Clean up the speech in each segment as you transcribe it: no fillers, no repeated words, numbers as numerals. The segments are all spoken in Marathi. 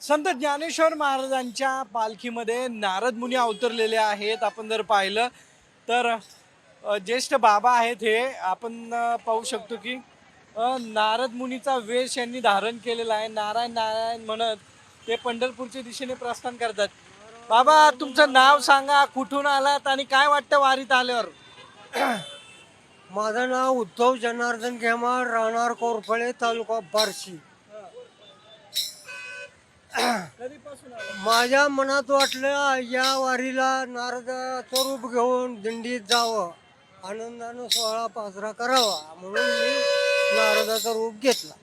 संत ज्ञानेश्वर महाराजांच्या पालखीमध्ये नारद मुनी अवतरलेले आहेत. आपण जर पाहिलं तर ज्येष्ठ बाबा आहेत हे आपण पाहू शकतो की नारद मुनीचा वेश यांनी धारण केलेला आहे. नारायण नारायण म्हणत ते पंढरपूरच्या दिशेने प्रस्थान करतात. बाबा, तुमचं नाव सांगा, कुठून आलात आणि काय वाटतं वारीत आल्यावर? माझं नाव उद्धव जनार्दन घेमाळ, राहणार कोरफळे, तालुका बार्शी. कधीपासून आला? माझ्या मनात वाटलं या वारीला नारदाचं रूप घेऊन दिंडीत जावं, आनंदानं सोहळा साजरा करावा, म्हणून मी नारदाचं रूप घेतला.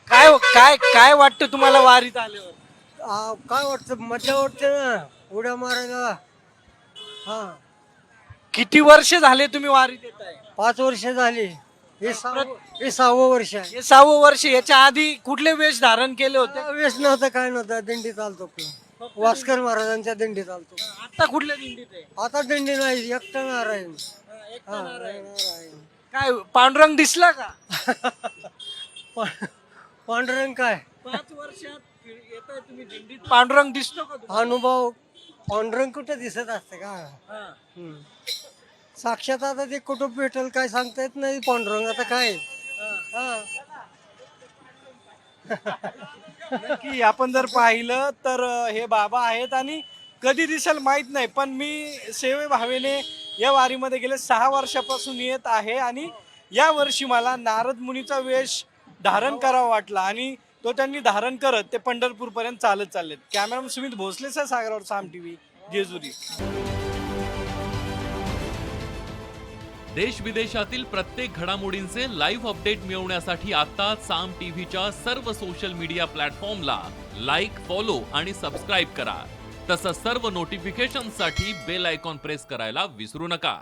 काय काय काय वाटतं तुम्हाला वारीत आल्यावर? काय वाटतं, मजा वाटते ना उड्या मारायला. हा, किती वर्ष झाले तुम्ही वारीत येत आहे? 5 वर्ष झाली. हे 6वं वर्ष आहे. हे 6वं वर्ष. याच्या आधी कुठले वेश धारण केले होते? वेश नव्हतं, काय नव्हतं. दिंडीत चालतो आपलं, वास्कर महाराजांच्या दिंडीत चालतो. आता कुठल्या दिंडीत आहे? आता दिंडी नाही, एकटा नारायण. एकटा नारायण. नारायण. काय पांडुरंग दिसला का? पांडुरंग काय 5 वर्षात येताय तुम्ही दिंडीत, पांडुरंग दिसतो का तुम्हाला? अनुभव. पांडुरंग कुठे दिसत असते का? हा. साक्षात आता ते कुठं भेटेल काय सांगता येत नाही. पांडुरंग आता काय. हा. नक्की आपण जर पाहिलं तर हे बाबा आहेत आणि कधी दिसेल माहित नाही, पण मी सेवेभावेने या वारीमध्ये गेले 6 वर्षापासून येत आहे आणि या वर्षी मला नारद मुनीचा वेश धारण करावा वाटला आणि तो त्यांनी धारण करत ते पंढरपूर पर्यंत चालत चाललेत. कॅमेरामन सुमित भोसले सह सागरावर, साम टीव्ही, जेजुरी. देश विदेशातील प्रत्येक घडामोडींचे लाईव्ह अपडेट मिळवण्यासाठी आता साम टीव्हीच्या सर्व सोशल मीडिया प्लॅटफॉर्मला लाईक, फॉलो आणि सबस्क्राईब करा. तसंच सर्व नोटिफिकेशनसाठी बेल आयकॉन प्रेस करायला विसरू नका.